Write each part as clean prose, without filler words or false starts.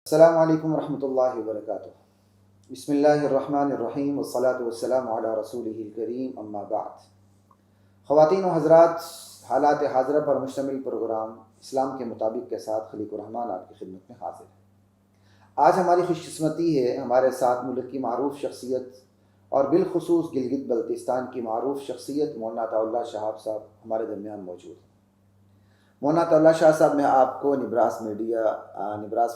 السلام علیکم ورحمۃ اللہ وبرکاتہ۔ بسم اللہ الرحمن الرحیم والصلاة والسلام علی رسولہ الکریم، اما بعد۔ خواتین و حضرات، حالات حاضرہ پر مشتمل پروگرام اسلام کے مطابق کے ساتھ خلیق الرحمن آپ کی خدمت میں حاضر ہے۔ آج ہماری خوش قسمتی ہے، ہمارے ساتھ ملک کی معروف شخصیت اور بالخصوص گلگت بلتستان کی معروف شخصیت مولانا عطا اللہ شہاب صاحب ہمارے درمیان موجود ہیں۔ مولانا عطا اللہ شاہ صاحب، میں آپ کو نبراس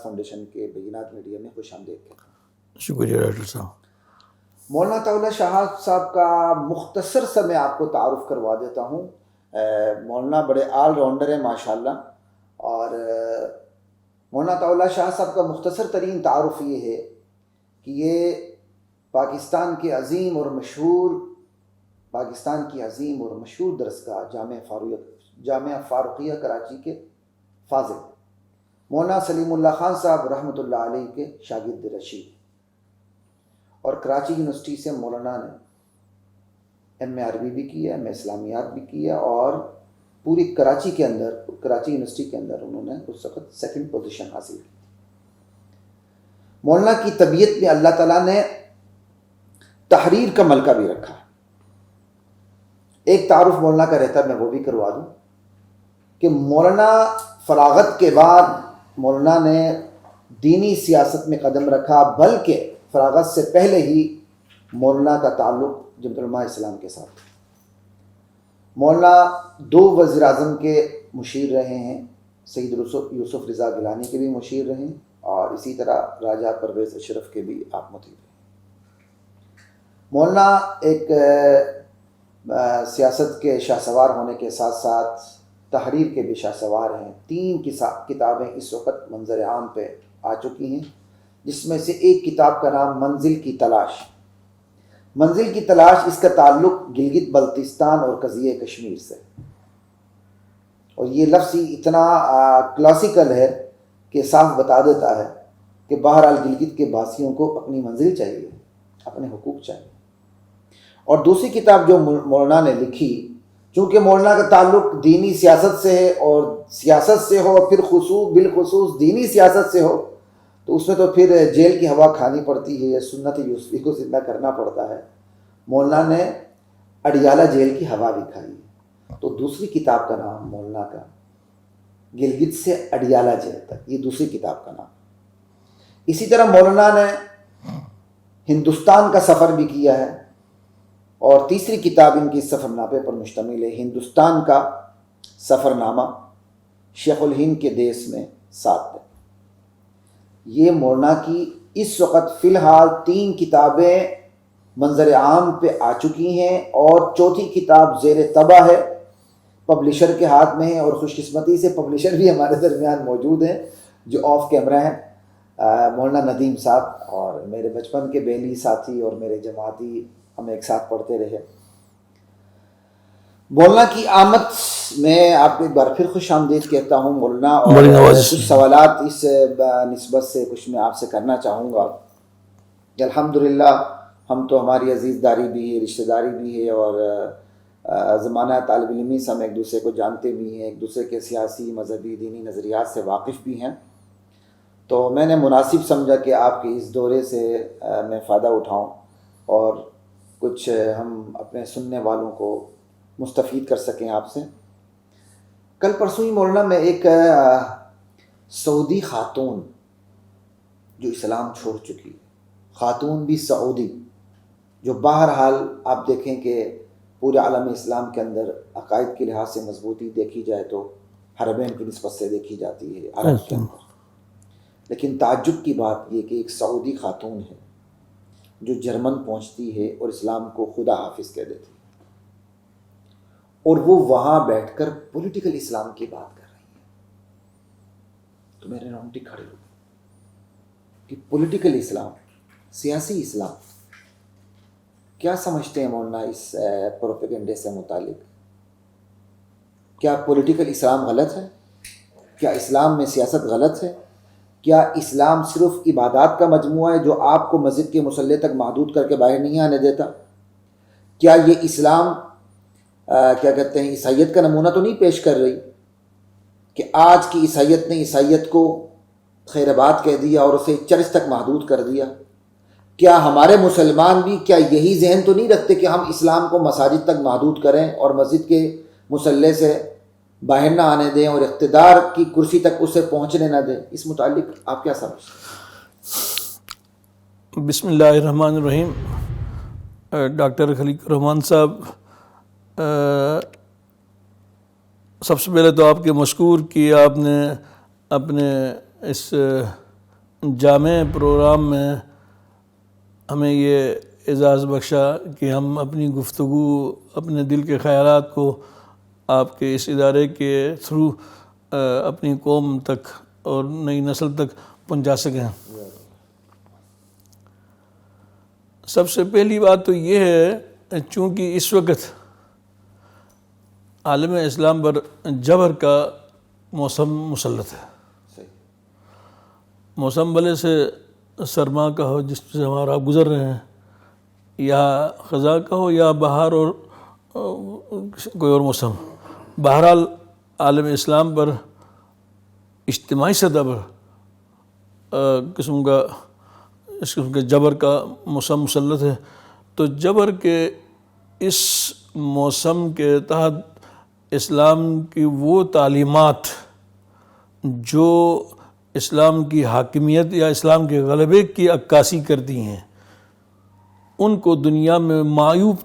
فاؤنڈیشن کے بینات میڈیا میں خوش آمدید کہتا ہوں۔ شکریہ ڈاکٹر صاحب۔ مولانا عطا اللہ شاہ صاحب کا مختصر سا میں آپ کو تعارف کروا دیتا ہوں۔ مولانا بڑے آل راؤنڈر ہیں ماشاءاللہ، اور مولانا عطا اللہ شاہ صاحب کا مختصر ترین تعارف یہ ہے کہ یہ پاکستان کی عظیم اور مشہور درسگاہ جامعہ فاروقیہ کراچی کے فاضل مولانا سلیم اللہ خان صاحب رحمۃ اللہ علیہ کے شاگرد رشید، اور کراچی یونیورسٹی سے مولانا نے ایم اے عربی بھی کیا، ایم اے اسلامیات بھی کیا، اور پوری کراچی یونیورسٹی کے اندر انہوں نے اس وقت سیکنڈ پوزیشن حاصل کی۔ مولانا کی طبیعت میں اللہ تعالیٰ نے تحریر کا ملکہ بھی رکھا ہے۔ ایک تعارف مولانا کا رہتا ہے، میں وہ بھی کروا دوں کہ مولانا فراغت کے بعد مولانا نے دینی سیاست میں قدم رکھا، بلکہ فراغت سے پہلے ہی مولانا کا تعلق جمعیت علماء اسلام کے ساتھ۔ مولانا 2 وزیر اعظم کے مشیر رہے ہیں، سید یوسف رضا گیلانی کے بھی مشیر رہے ہیں، اور اسی طرح راجہ پرویز اشرف کے بھی آپ مدیر ہیں۔ مولانا ایک سیاست کے شاہ سوار ہونے کے ساتھ ساتھ تحریر کے بھی شاہ سوار ہیں۔ 3 کتابیں اس وقت منظر عام پہ آ چکی ہیں، جس میں سے ایک کتاب کا نام منزل کی تلاش۔ منزل کی تلاش، اس کا تعلق گلگت بلتستان اور قضیہ کشمیر سے، اور یہ لفظ ہی اتنا کلاسیکل ہے کہ صاف بتا دیتا ہے کہ بہرحال گلگت کے باسیوں کو اپنی منزل چاہیے، اپنے حقوق چاہیے۔ اور دوسری کتاب جو مولانا نے لکھی، چونکہ مولانا کا تعلق دینی سیاست سے ہے، اور سیاست سے ہو پھر بالخصوص دینی سیاست سے ہو، تو اس میں تو پھر جیل کی ہوا کھانی پڑتی ہے، یا سنت یوسفی کو زندہ کرنا پڑتا ہے۔ مولانا نے اڈیالہ جیل کی ہوا بھی کھائی ہے، تو دوسری کتاب کا نام مولانا کا گلگت سے اڈیالہ جیل تک، یہ دوسری کتاب کا نام۔ اسی طرح مولانا نے ہندوستان کا سفر بھی کیا ہے، اور تیسری کتاب ان کی سفر نامے پر مشتمل ہے، ہندوستان کا سفر نامہ، شیخ الہند کے دیس میں 7 ہے۔ یہ مولانا کی اس وقت فی الحال 3 کتابیں منظر عام پہ آ چکی ہیں، اور چوتھی کتاب زیر طبع ہے، پبلشر کے ہاتھ میں ہے، اور خوش قسمتی سے پبلشر بھی ہمارے درمیان موجود ہیں جو آف کیمرہ ہیں، مولانا ندیم صاحب، اور میرے بچپن کے بیلی ساتھی اور میرے جماعتی، ہم ایک ساتھ پڑھتے رہے۔ مولانا کی آمد میں آپ کو ایک بار پھر خوش آمدید کہتا ہوں مولانا، اور کچھ سوالات اس نسبت سے کچھ میں آپ سے کرنا چاہوں گا کہ الحمدللہ ہم تو، ہماری عزیز داری بھی ہے، رشتہ داری بھی ہے، اور زمانہ طالب علمی سے ہم ایک دوسرے کو جانتے بھی ہیں، ایک دوسرے کے سیاسی، مذہبی، دینی نظریات سے واقف بھی ہیں۔ تو میں نے مناسب سمجھا کہ آپ کے اس دورے سے میں فائدہ اٹھاؤں، اور کچھ ہم اپنے سننے والوں کو مستفید کر سکیں آپ سے۔ کل پرسوں ہی مولانا میں ایک سعودی خاتون جو اسلام چھوڑ چکی، خاتون بھی سعودی، جو بہرحال آپ دیکھیں کہ پورے عالم اسلام کے اندر عقائد کے لحاظ سے مضبوطی دیکھی جائے تو حرمین کی نسبت سے دیکھی جاتی ہے عرب کے اندر، لیکن تعجب کی بات یہ کہ ایک سعودی خاتون ہے جو جرمن پہنچتی ہے اور اسلام کو خدا حافظ کہہ دیتی ہے، اور وہ وہاں بیٹھ کر پولیٹیکل اسلام کی بات کر رہی ہے۔ تو میرے رونگٹے کھڑے ہو کہ پولیٹیکل اسلام، سیاسی اسلام، کیا سمجھتے ہیں مولانا اس پروپیگنڈے سے متعلق؟ کیا پولیٹیکل اسلام غلط ہے؟ کیا اسلام میں سیاست غلط ہے؟ کیا اسلام صرف عبادات کا مجموعہ ہے جو آپ کو مسجد کے مصلی تک محدود کر کے باہر نہیں آنے دیتا؟ کیا یہ اسلام عیسائیت کا نمونہ تو نہیں پیش کر رہی کہ آج کی عیسائیت نے عیسائیت کو خیر آباد کہہ دیا اور اسے چرچ تک محدود کر دیا. کیا ہمارے مسلمان بھی کیا یہی ذہن تو نہیں رکھتے کہ ہم اسلام کو مساجد تک محدود کریں اور مسجد کے مصلی سے باہر نہ آنے دیں اور اقتدار کی کرسی تک اسے پہنچنے نہ دیں؟ اس متعلق آپ کیا سمجھتے ہیں؟ بسم اللہ الرحمن الرحیم. ڈاکٹر خلیق الرحمان صاحب، سب سے پہلے تو آپ کے مشکور کہ آپ نے اپنے اس جامع پروگرام میں ہمیں یہ اعزاز بخشا کہ ہم اپنی گفتگو، اپنے دل کے خیالات کو آپ کے اس ادارے کے تھرو اپنی قوم تک اور نئی نسل تک پہنچا سکیں. سب سے پہلی بات تو یہ ہے، چونکہ اس وقت عالم اسلام پر جبر کا موسم مسلط ہے. موسم بھلے سے سرما کا ہو جس سے ہمارا گزر رہے ہیں، یا خزاں کا ہو، یا بہار اور کوئی اور موسم، بہرحال عالم اسلام پر اجتماعی سطح پر اس قسم کے جبر کا موسم مسلط ہے. تو جبر کے اس موسم کے تحت اسلام کی وہ تعلیمات جو اسلام کی حاکمیت یا اسلام کے غلبے کی عکاسی کرتی ہیں، ان کو دنیا میں معیوب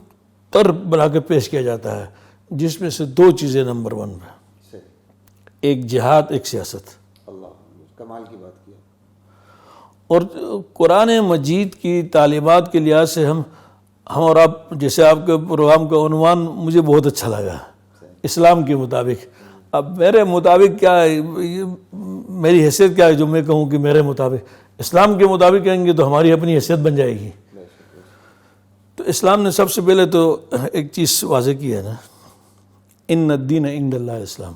تر بنا کے پیش کیا جاتا ہے، جس میں سے دو چیزیں نمبر 1 پہ، ایک جہاد، ایک سیاست. اللہ کمال کی بات کیا. اور قرآن مجید کی تعلیمات کے لحاظ سے ہم اور آپ، جیسے آپ کے پروگرام کا عنوان مجھے بہت اچھا لگا، اسلام کے مطابق. اب میرے مطابق کیا ہے، میری حیثیت کیا ہے جو میں کہوں کہ میرے مطابق؟ اسلام کے مطابق کہیں گے تو ہماری اپنی حیثیت بن جائے گی. تو اسلام نے سب سے پہلے تو ایک چیز واضح کی ہے نا، ان الدین عند اللہ اسلام.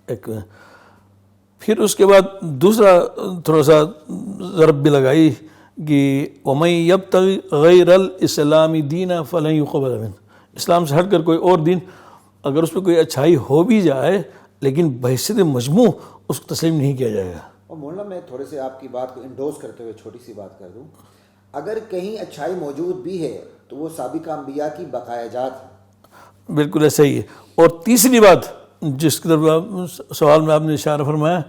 ایک پھر اس کے بعد دوسرا تھوڑا سا ضرب بھی لگائی کہ وَمَن يَبْتَغِ غَيْرَ الْإِسْلَامِ دِينًا فَلَن يُقْبَلَ مِنْهُ. اسلام سے ہٹ کر کوئی اور دین اگر اس پہ کوئی اچھائی ہو بھی جائے لیکن بحیثیت مجموع اس کو تسلیم نہیں کیا جائے گا. اور مولانا میں تھوڑے سے آپ کی بات کو انڈوز کرتے ہوئے چھوٹی سی بات کر دوں، اگر کہیں اچھائی موجود بھی ہے تو وہ سابقہ انبیاء کی بقایا جات ہے. بالکل ایسا ہی ہے. اور تیسری بات جس کی طرف سوال میں آپ نے اشارہ فرمایا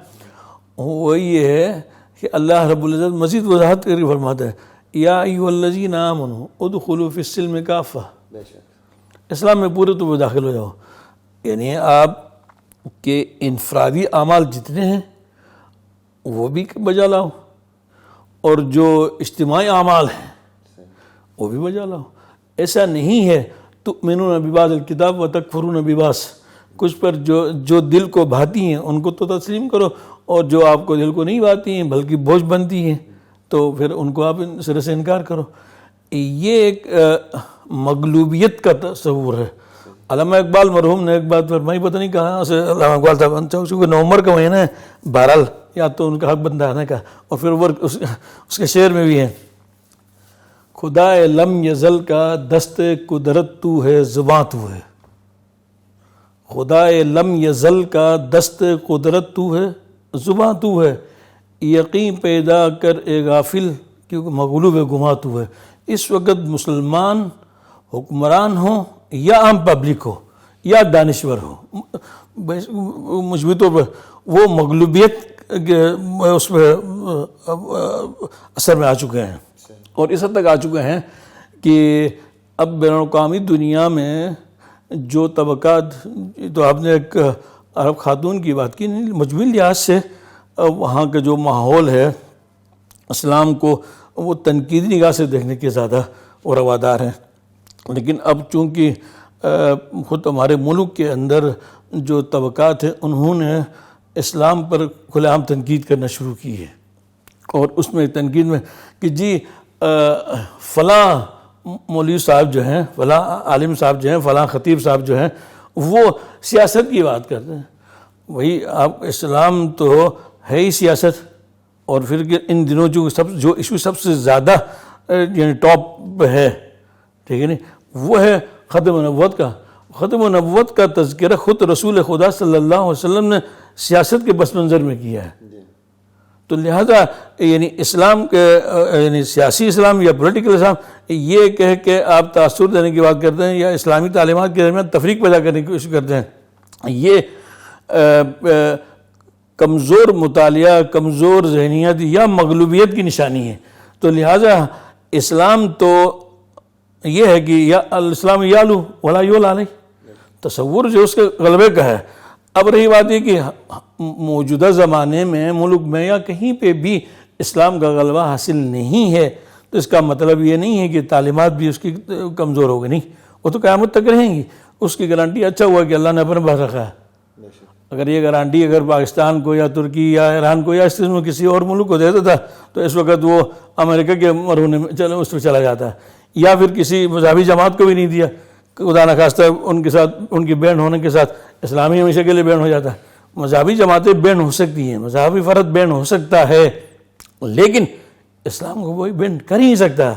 وہ یہ ہے کہ اللہ رب العزت مزید وضاحت کر کے فرماتا ہے یا ایھا الذین آمنوا ادخلوا فی السلم کافہ. اسلام میں پورے تو داخل ہو جاؤ، یعنی آپ کے انفرادی اعمال جتنے ہیں وہ بھی بجا لاؤ، اور جو اجتماعی اعمال ہیں وہ بھی بجا لاؤ. ایسا نہیں ہے تؤمنون ببعض الکتاب وتکفرون ببعض، کچھ پر جو دل کو بھاتی ہیں ان کو تو تسلیم کرو، اور جو آپ کو دل کو نہیں بھاتی ہیں بلکہ بوجھ بنتی ہیں تو پھر ان کو آپ سرے سے انکار کرو. یہ ایک مغلوبیت کا تصور ہے. علامہ اقبال مرحوم نے ایک بات فرمائی، پتہ نہیں کہاں سے علامہ اقبال صاحب، چونکہ نومبر کا مہینہ ہے، بہرحال یا تو ان کا حق بنتا ہے کا. اور پھر اس کے شعر میں بھی ہے خدائے لم یزل کا دست قدرت تو ہے زباں تو ہے، خدائے لم یزل کا دست قدرت تو ہے زباں تو ہے، یقین پیدا کر اے غافل کیونکہ مغلوب گماں تو ہے. اس وقت مسلمان حکمران ہوں یا عام پبلک ہو یا دانشور ہو، مجموعی طور پر وہ مغلوبیت اس میں اثر میں آ چکے ہیں، اور اس حد تک آ چکے ہیں کہ اب بین الاقوامی دنیا میں جو طبقات، تو آپ نے ایک عرب خاتون کی بات کی، مجموعی لحاظ سے وہاں کا جو ماحول ہے اسلام کو وہ تنقیدی نگاہ سے دیکھنے کے زیادہ وہ روادار ہیں. لیکن اب چونکہ خود ہمارے ملک کے اندر جو طبقات ہیں انہوں نے اسلام پر کھلے عام تنقید کرنا شروع کی ہے، اور اس میں تنقید میں کہ جی فلاں مولوی صاحب جو ہیں، فلاں عالم صاحب جو ہیں، فلاں خطیب صاحب جو ہیں وہ سیاست کی بات کرتے ہیں. وہی آپ اسلام تو ہے ہی سیاست، اور پھر ان دنوں جو ایشو سب سے زیادہ یعنی ٹاپ پہ ہے، ٹھیک ہے نہیں، وہ ہے ختم نبوت کا. ختم نبوت کا تذکرہ خود رسول خدا صلی اللہ علیہ وسلم نے سیاست کے پس منظر میں کیا ہے. تو لہذا یعنی اسلام کے یعنی سیاسی اسلام یا پولیٹیکل اسلام یہ کہہ کے آپ تاثر دینے کی بات کرتے ہیں یا اسلامی تعلیمات کے درمیان تفریق پیدا کرنے کی کوشش کرتے ہیں، یہ کمزور مطالعہ، کمزور ذہنیت یا مغلوبیت کی نشانی ہے۔ تو لہذا اسلام تو یہ ہے کہ یا الاسلام یعلو ولا یعلی علیہ، تصور جو اس کے غلبے کا ہے۔ اب رہی بات یہ کہ موجودہ زمانے میں ملک میں یا کہیں پہ بھی اسلام کا غلبہ حاصل نہیں ہے، تو اس کا مطلب یہ نہیں ہے کہ تعلیمات بھی اس کی کمزور ہو گئی، نہیں، وہ تو قیامت تک رہیں گی۔ اس کی گارنٹی اچھا ہوا کہ اللہ نے اپنے پاس رکھا ہے۔ اگر یہ گارنٹی اگر پاکستان کو یا ترکی یا ایران کو یا اس قسم کسی اور ملک کو دیتا تھا تو اس وقت وہ امریکہ کے مرہون میں اس پر چلا جاتا ہے، یا پھر کسی مذہبی جماعت کو بھی نہیں دیا، خدا نخواستہ ان کے ساتھ ان کی بین ہونے کے ساتھ اسلامی ہمیشہ کے لیے بین ہو جاتا ہے۔ مذہبی جماعتیں بین ہو سکتی ہیں، مذہبی فرد بین ہو سکتا ہے، لیکن اسلام کو کوئی بین کر ہی نہیں سکتا۔